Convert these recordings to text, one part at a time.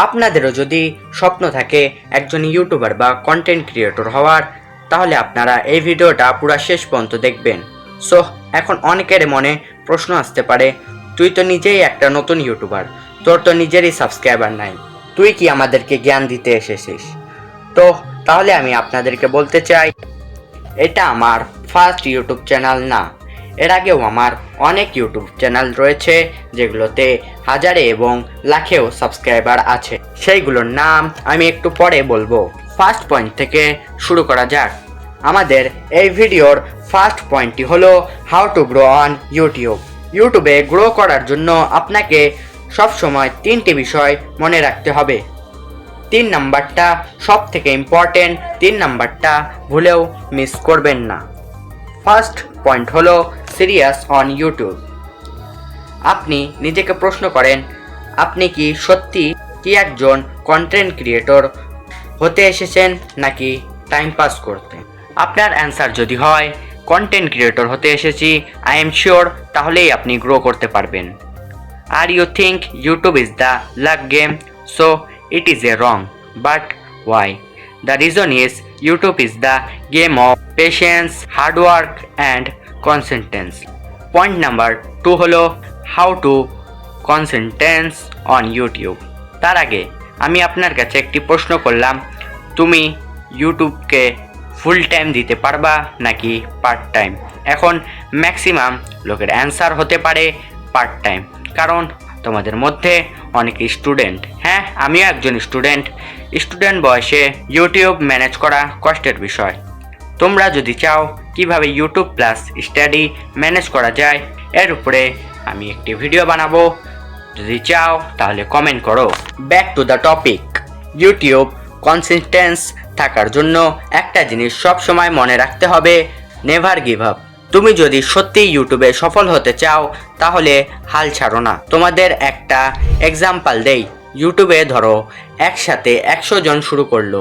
আপনাদেরও যদি স্বপ্ন থাকে একজন ইউটিউবার বা কন্টেন্ট ক্রিয়েটর হওয়ার, তাহলে আপনারা এই ভিডিওটা পুরো শেষ পর্যন্ত দেখবেন। সো এখন অনেকের মনে প্রশ্ন আসতে পারে, তুই তো নিজেই একটা নতুন ইউটিউবার, তোর তো নিজেরই সাবস্ক্রাইবার নাই, তুই কি আমাদেরকে জ্ঞান দিতে এসেছিস? তো তাহলে আমি আপনাদেরকে বলতে চাই, এটা আমার ফার্স্ট ইউটিউব চ্যানেল না। এর আগেও আমার অনেক ইউটিউব চ্যানেল রয়েছে যেগুলোতে হাজারে এবং লাখেও সাবস্ক্রাইবার আছে, সেইগুলোর নাম আমি একটু পরে বলবো। ফার্স্ট পয়েন্ট থেকে শুরু করা যাক। আমাদের এই ভিডিওর ফার্স্ট পয়েন্টটি হলো how to grow on YouTube. ইউটিউবে গ্রো করার জন্য আপনাকে সবসময় 3টি বিষয় মনে রাখতে হবে। 3 নাম্বারটা সব থেকে ইম্পর্টেন্ট, 3 নাম্বারটা ভুলেও মিস করবেন না। ফার্স্ট পয়েন্ট হলো সিরিয়াস অন ইউটিউব। আপনি নিজেকে প্রশ্ন করেন, আপনি কি সত্যি কি একজন কন্টেন্ট ক্রিয়েটর হতে এসেছেন নাকি টাইম পাস করতে? আপনার অ্যান্সার যদি হয় কন্টেন্ট ক্রিয়েটর হতে এসেছি, আই এম শিওর তাহলেই আপনি গ্রো করতে পারবেন। আর you think YouTube is the luck game? So it is a wrong, but why? The reason is YouTube is the game of patience, hard work and consistency. Point number 2 হলো how to consistency on YouTube. তার আগে আমি আপনার কাছে একটি প্রশ্ন করলাম, তুমি ইউটিউবকে ফুল টাইম দিতে পারবা নাকি পার্ট টাইম? এখন ম্যাক্সিমাম লোকের অ্যান্সার হতে পারে পার্ট টাইম, কারণ তোমাদের মধ্যে অনেক স্টুডেন্ট, হ্যাঁ আমিও একজন স্টুডেন্ট বয়সে ইউটিউব ম্যানেজ করা কষ্টের বিষয়। তোমরা যদি চাও কিভাবে ইউটিউব প্লাস স্টাডি ম্যানেজ করা যায়, এর উপরে আমি একটি ভিডিও বানাবো, যদি চাও তাহলে কমেন্ট করো। Back to the topic. YouTube consistence থাকার জন্য একটা জিনিস সব সময় মনে রাখতে হবে, নেভার গিভ আপ। তুমি যদি সত্যি ইউটিউবে সফল হতে চাও তাহলে হাল ছাড়ো না। তোমাদের একটা এক্সাম্পল দেই। ইউটিউবে ধরো একসাথে 100 জন শুরু করলো,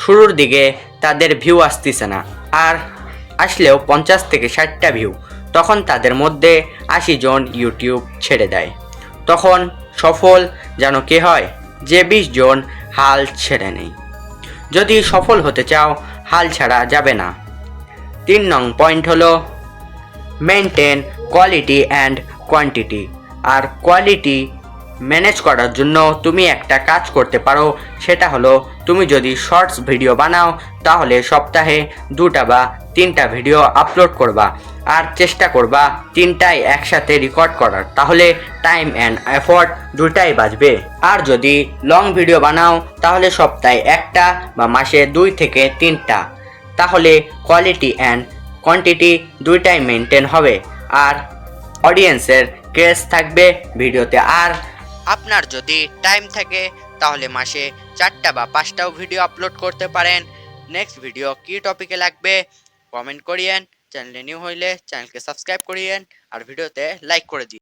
শুরুর দিকে তাদের ভিউ আসতেছে না, আর আসলেও 50 থেকে 60টা ভিউ, তখন তাদের মধ্যে 80 জন ইউটিউব ছেড়ে দেয়। তখন সফল যেন কে হয়? যে 20 জন হাল ছেড়ে নেই। যদি সফল হতে চাও হাল ছাড়া যাবে না। 3 নং পয়েন্ট হলো মেনটেন কোয়ালিটি অ্যান্ড কোয়ান্টিটি। আর কোয়ালিটি ম্যানেজ করার জন্য তুমি একটা কাজ করতে পারো, সেটা হলো তুমি যদি শর্টস ভিডিও বানাও তাহলে সপ্তাহে 2টা বা 3টা ভিডিও আপলোড করবা, আর চেষ্টা করবা 3টাই একসাথে রেকর্ড করার, তাহলে টাইম অ্যান্ড এফোর্ট দুটাই বাঁচবে। আর যদি লং ভিডিও বানাও তাহলে সপ্তাহে 1টা বা মাসে 2 থেকে 3টা, তাহলে কোয়ালিটি অ্যান্ড কোয়ান্টিটি দুইটাই মেনটেন হবে, আর অডিয়েন্সের ক্রেজ থাকবে ভিডিওতে। আর আপনার যদি টাইম থাকে তাহলে মাসে 4টা বা 5টাও ভিডিও আপলোড করতে পারেন। নেক্সট ভিডিও কি টপিকে লাগবে কমেন্ট করিয়েন। চ্যানেলে নিউ হইলে চ্যানেলকে সাবস্ক্রাইব করিয়েন আর ভিডিওতে লাইক করে দিন।